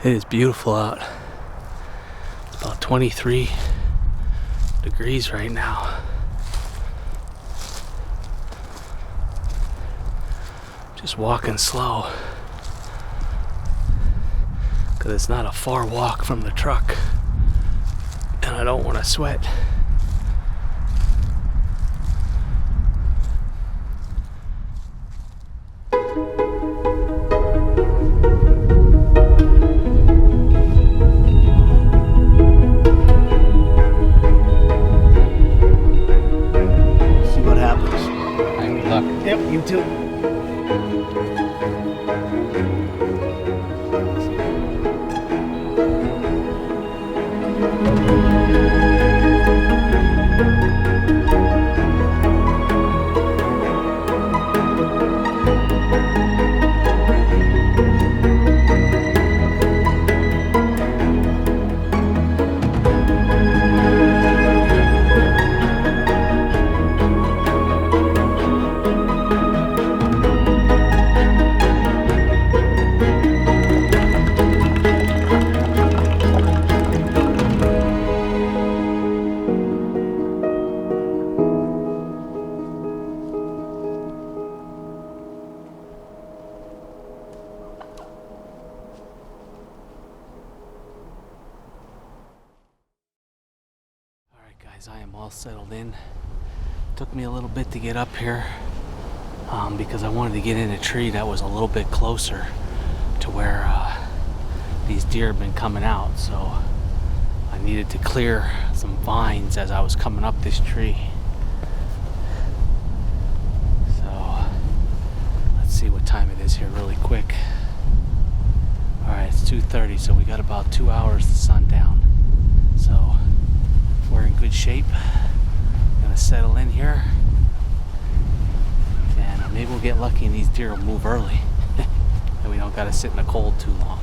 It is beautiful out. It's about 23 degrees right now. Just walking slow, because it's not a far walk from the truck and I don't want to sweat. See what happens. Good luck. Yep, you too. Guys, I am all settled in. Took me a little bit to get up here because I wanted to get in a tree that was a little bit closer to where these deer have been coming out, so I needed to clear some vines as I was coming up this tree. So let's see what time it is here really quick. Alright, it's 2:30, so we got about 2 hours to sundown. So we're in good shape. Gonna settle in here, and maybe we'll get lucky and these deer will move early, and we don't gotta sit in the cold too long.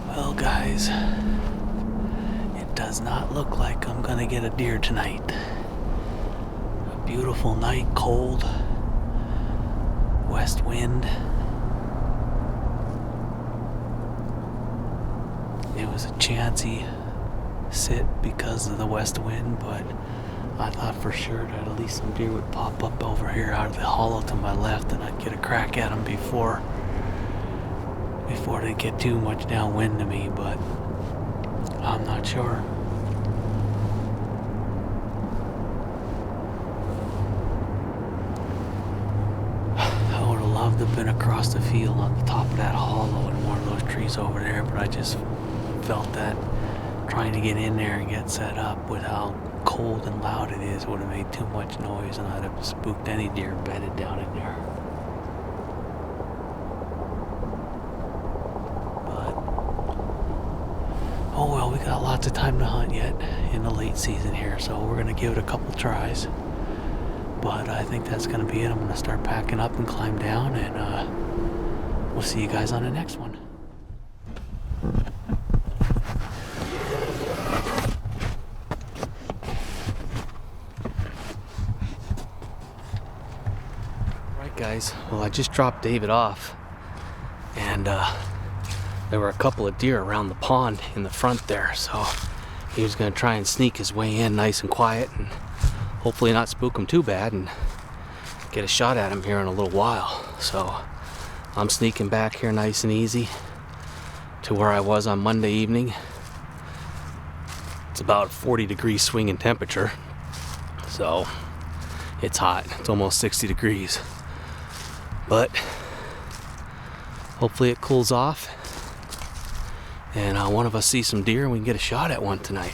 Well, guys, it does not look like I'm gonna get a deer tonight. A beautiful night, cold, west wind. It was a chancy sit because of the west wind, but I thought for sure that at least some deer would pop up over here out of the hollow to my left, and I'd get a crack at them before they get too much downwind to me, but I'm not sure. I would have loved to have been across the field on the top of that hollow in one of those trees over there, but I just felt that trying to get in there and get set up with how cold and loud it is would have made too much noise, and I'd have spooked any deer bedded down in there. Oh well, we got lots of time to hunt yet in the late season here, so we're gonna give it a couple tries. But I think that's gonna be it. I'm gonna start packing up and climb down, and we'll see you guys on the next one. Right, guys. Well, I just dropped David off, and there were a couple of deer around the pond in the front there, so he was going to try and sneak his way in nice and quiet and hopefully not spook him too bad and get a shot at him here in a little while. So I'm sneaking back here nice and easy to where I was on Monday evening. It's about 40 degrees swing in temperature, so it's hot. It's almost 60 degrees, but hopefully it cools off and one of us sees some deer and we can get a shot at one tonight.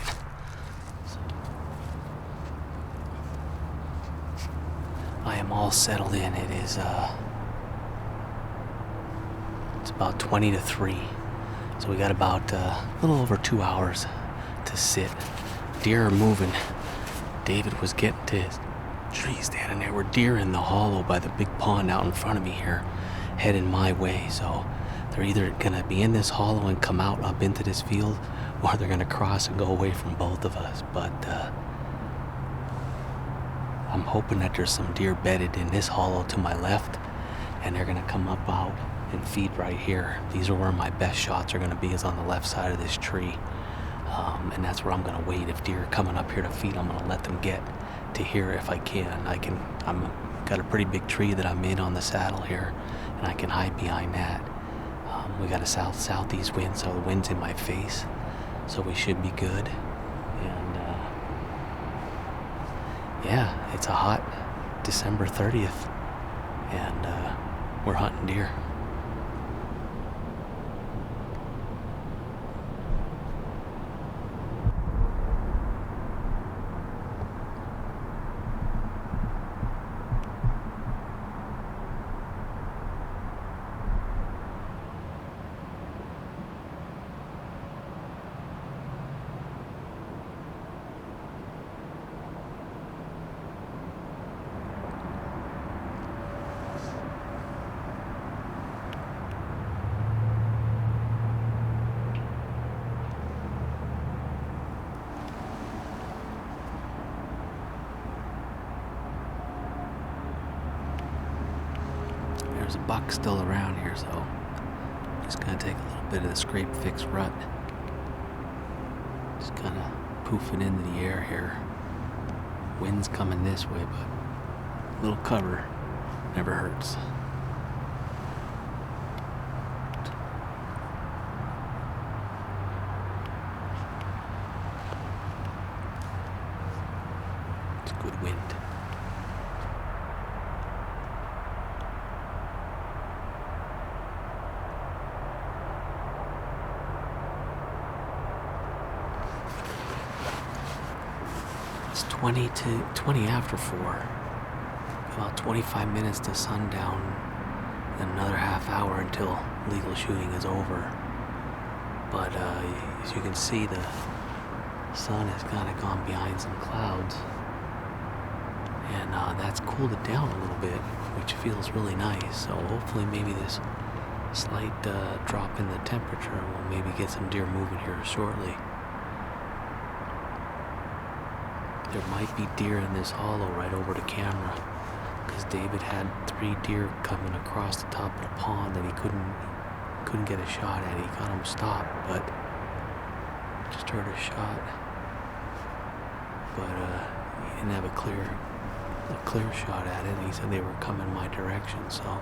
I am all settled in. It is it's about 20 to 3, so we got about a little over 2 hours to sit. Deer are moving. David was getting to his tree standing there. We're deer in the hollow by the big pond out in front of me here, heading my way. So they're either gonna be in this hollow and come out up into this field, or they're gonna cross and go away from both of us. But I'm hoping that there's some deer bedded in this hollow to my left, and they're gonna come up out and feed right here. These are where my best shots are gonna be, is on the left side of this tree. And that's where I'm gonna wait. If deer are coming up here to feed, I'm gonna let them get to here if I can. I'm got a pretty big tree that I'm in on the saddle here, and I can hide behind that. We got a southeast wind, so the wind's in my face, so we should be good. And yeah, it's a hot December 30th, and we're hunting deer. There's a buck still around here, so just gonna take a little bit of the scrape fix rut. Just kind of poofing into the air here. Wind's coming this way, but a little cover never hurts. It's good wind. It's 20 after 4. About 25 minutes to sundown, and another half hour until legal shooting is over. But as you can see, the sun has kind of gone behind some clouds, and that's cooled it down a little bit, which feels really nice. So hopefully maybe this slight drop in the temperature will maybe get some deer moving here shortly. There might be deer in this hollow right over the camera, because David had 3 deer coming across the top of the pond that he couldn't get a shot at. He got them stopped, but just heard a shot. But he didn't have a clear shot at it. He said they were coming my direction, so.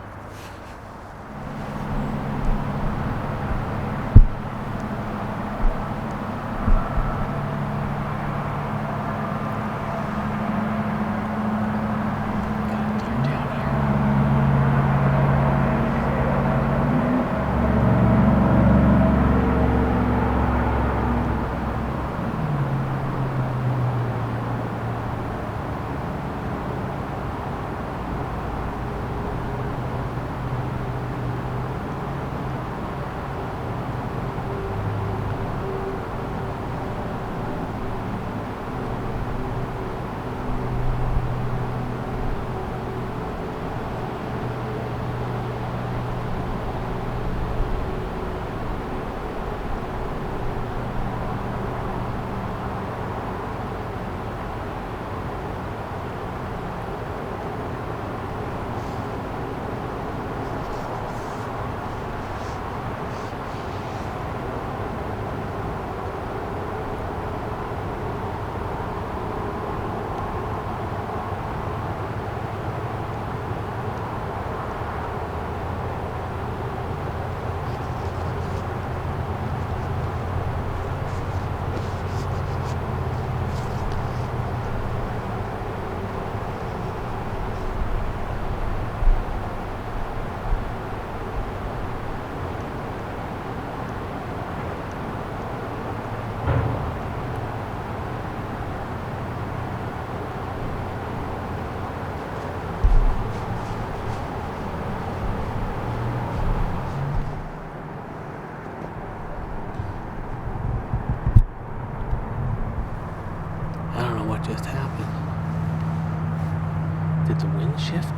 Did the wind shift?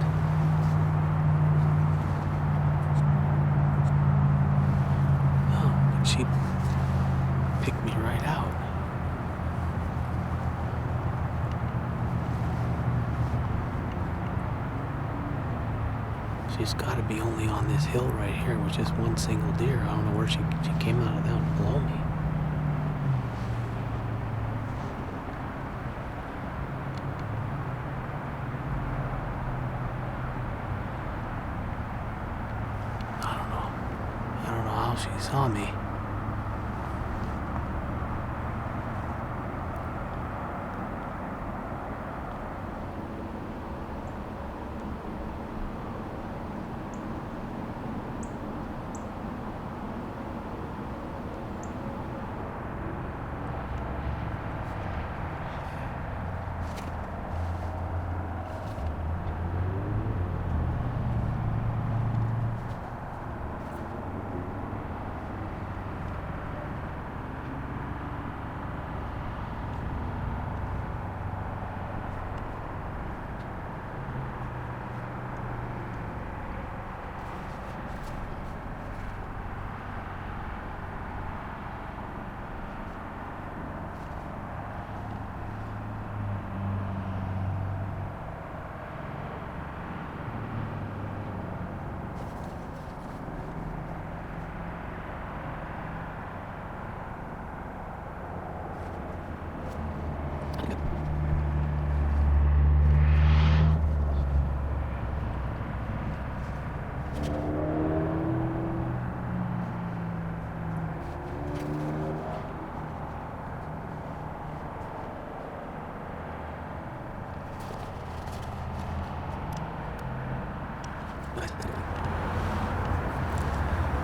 Oh, but she picked me right out. She's got to be only on this hill right here with just one single deer. I don't know where she came out of down below me. I don't know how she saw me.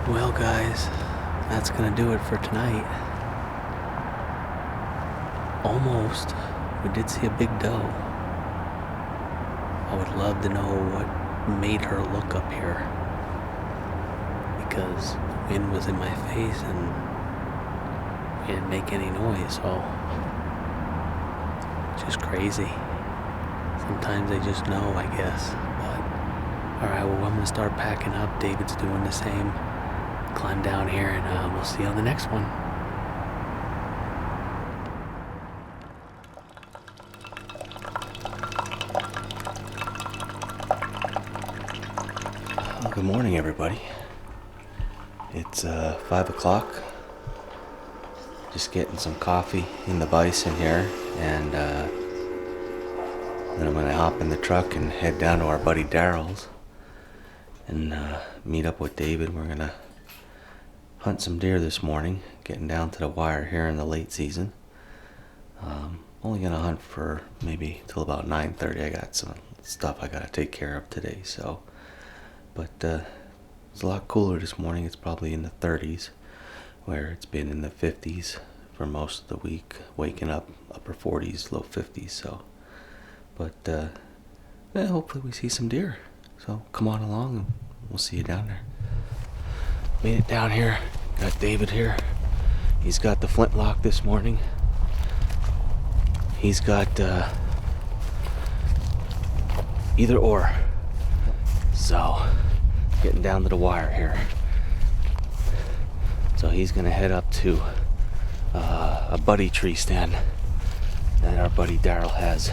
Well, guys, that's gonna do it for tonight. Almost. We did see a big doe. I would love to know what made her look up here, because the wind was in my face and we didn't make any noise, so just crazy. Sometimes they just know, I guess. But alright, well, I'm gonna start packing up. David's doing the same. Climb down here, and we'll see you on the next one. Well, good morning, everybody. It's 5 o'clock. Just getting some coffee in the Bison here, and then I'm gonna hop in the truck and head down to our buddy Daryl's and meet up with David. We're gonna hunt some deer this morning, getting down to the wire here in the late season. Only gonna hunt for maybe till about 9:30. I got some stuff I gotta take care of today, so. But it's a lot cooler this morning. It's probably in the 30s, where it's been in the 50s for most of the week. Waking up upper 40s, low 50s. So, but yeah, hopefully we see some deer. So come on along, and we'll see you down there. Made it down here. Got David here. He's got the flintlock this morning. He's got either or. So, getting down to the wire here. So he's gonna head up to a buddy tree stand that our buddy Daryl has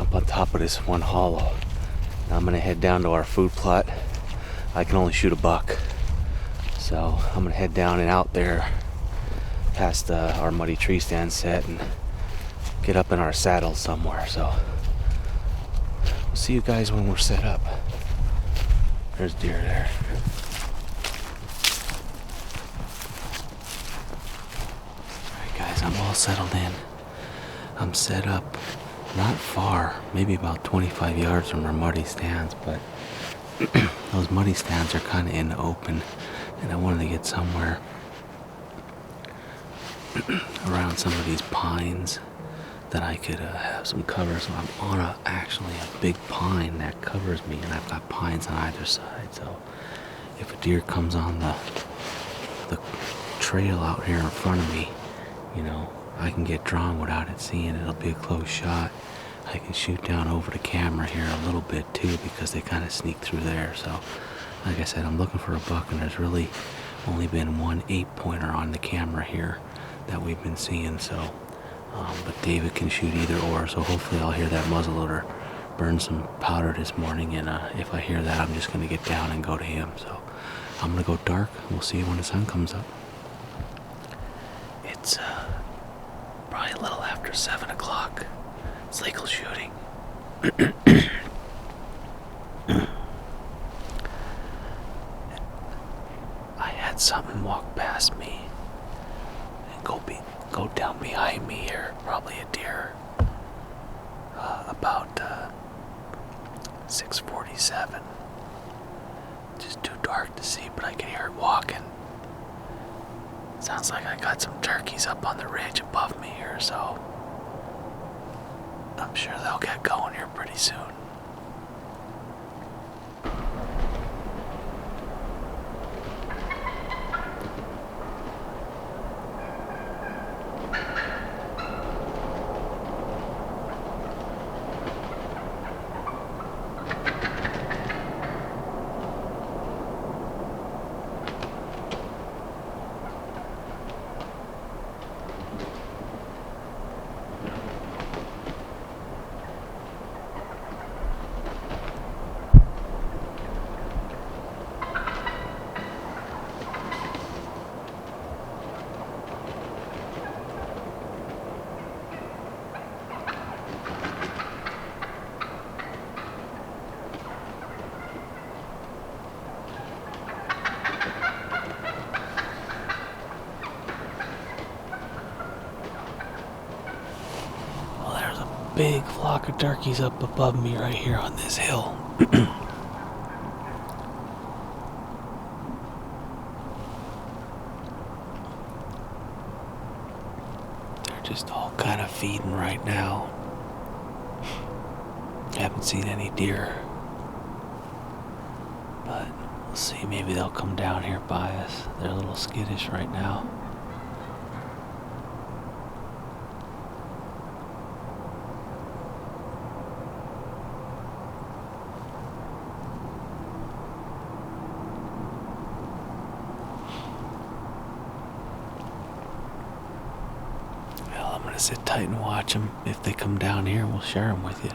up on top of this one hollow. Now I'm gonna head down to our food plot. I can only shoot a buck. So I'm gonna head down and out there past our muddy tree stand set and get up in our saddle somewhere. So we'll see you guys when we're set up. There's deer there. Alright guys, I'm all settled in. I'm set up not far, maybe about 25 yards from our muddy stands, but those muddy stands are kind of in the open, and I wanted to get somewhere around some of these pines that I could have some cover. So I'm on actually a big pine that covers me, and I've got pines on either side. So if a deer comes on the trail out here in front of me, you know, I can get drawn without it seeing. It'll be a close shot. I can shoot down over the camera here a little bit too, because they kind of sneak through there. So like I said, I'm looking for a buck, and there's really only been one 8-pointer on the camera here that we've been seeing. So but David can shoot either or, so hopefully I'll hear that muzzleloader burn some powder this morning, and if I hear that, I'm just going to get down and go to him. So I'm going to go dark. We'll see you when the sun comes up. It's probably a little after 7 o'clock. It's legal shooting. I had something walk past me and go down behind me here, probably a deer, about 6:47. Just too dark to see, but I can hear it walking. Sounds like I got some turkeys up on the ridge above me here, so I'm sure they'll get going here pretty soon. Big flock of turkeys up above me right here on this hill. They're just all kind of feeding right now. Haven't seen any deer, but we'll see. Maybe they'll come down here by us. They're a little skittish right now. I'm gonna sit tight and watch them. If they come down here, we'll share them with you.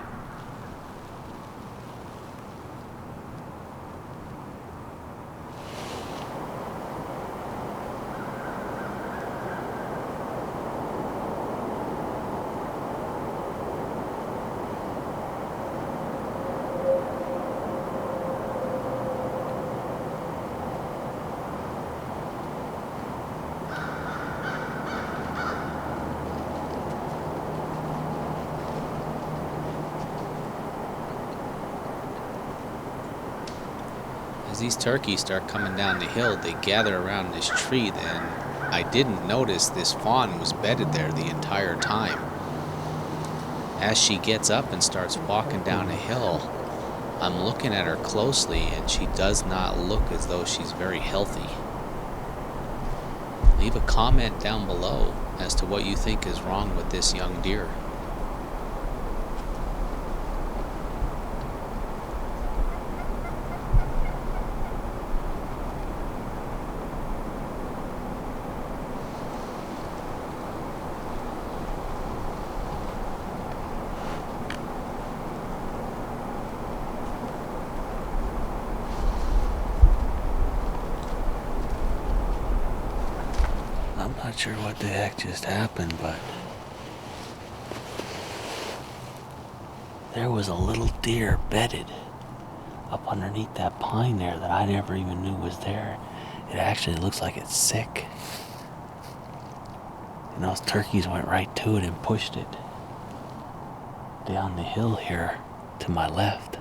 As these turkeys start coming down the hill, they gather around this tree, and I didn't notice this fawn was bedded there the entire time. As she gets up and starts walking down a hill, I'm looking at her closely, and she does not look as though she's very healthy. Leave a comment down below as to what you think is wrong with this young deer. I'm not sure what the heck just happened, but there was a little deer bedded up underneath that pine there that I never even knew was there. It actually looks like it's sick. And those turkeys went right to it and pushed it down the hill here to my left.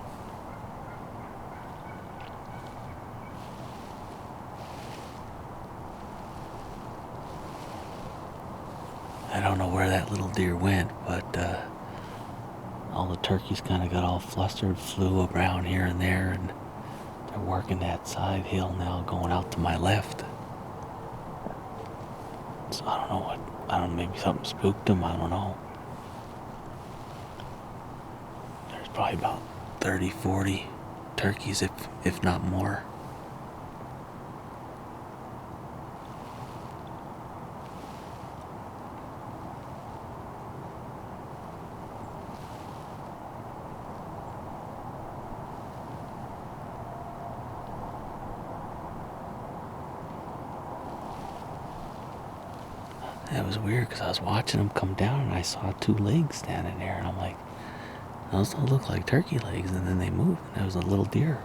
I don't know where that little deer went, but all the turkeys kind of got all flustered, flew around here and there, and they're working that side hill now, going out to my left. So I don't know, maybe something spooked them, I don't know. probably about 30, 40 turkeys, if not more. It was weird because I was watching them come down and I saw 2 legs standing there, and I'm like, those don't look like turkey legs. And then they moved, and it was a little deer.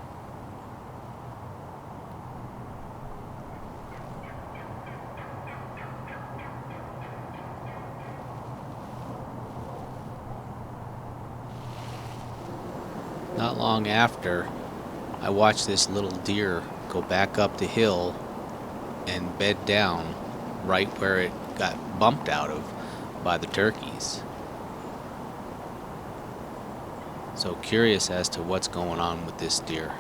Not long after, I watched this little deer go back up the hill and bed down right where it got bumped out of by the turkeys. So curious as to what's going on with this deer.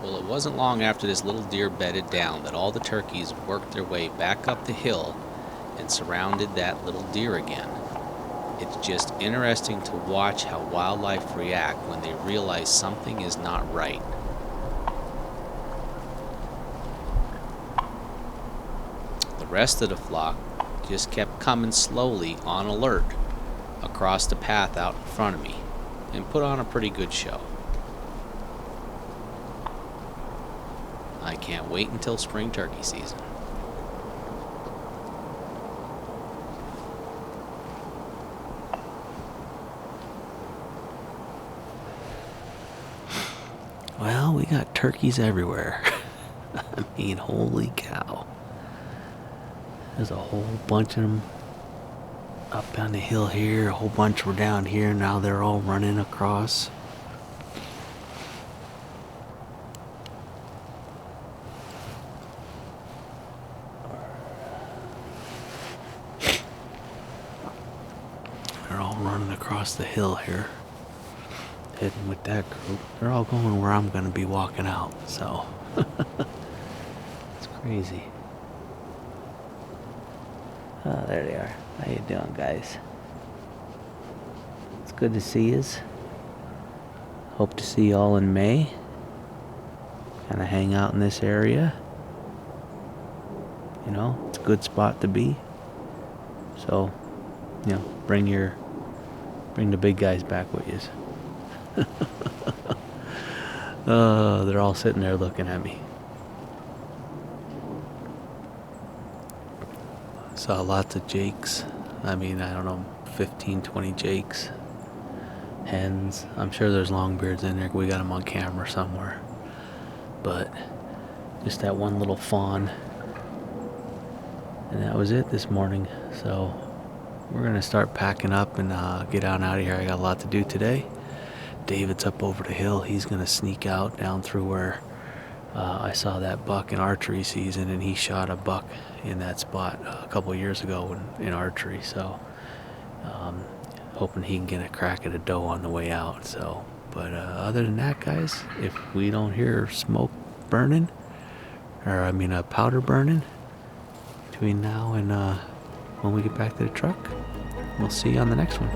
Well, it wasn't long after this little deer bedded down that all the turkeys worked their way back up the hill and surrounded that little deer again. It's just interesting to watch how wildlife react when they realize something is not right. The rest of the flock just kept coming slowly on alert across the path out in front of me and put on a pretty good show. I can't wait until spring turkey season. Well, we got turkeys everywhere. I mean, holy cow. There's a whole bunch of them up on the hill here. A whole bunch were down here. Now they're all running across. They're all running across the hill here. Heading with that group. They're all going where I'm going to be walking out. So, it's crazy. Oh, there they are. How you doing, guys? It's good to see yous. Hope to see y'all in May. Kind of hang out in this area. You know, it's a good spot to be. So, you know, bring the big guys back with yous. They're all sitting there looking at me. Saw lots of jakes. I mean, I don't know, 15, 20 jakes. Hens. I'm sure there's longbeards in there. We got them on camera somewhere. But just that one little fawn. And that was it this morning. So we're going to start packing up and get on out of here. I got a lot to do today. David's up over the hill. He's going to sneak out down through where I saw that buck in archery season, and he shot a buck in that spot a couple of years ago in archery. So hoping he can get a crack at a doe on the way out. So, but other than that, guys, if we don't hear smoke burning, or I mean powder burning between now and when we get back to the truck, we'll see you on the next one.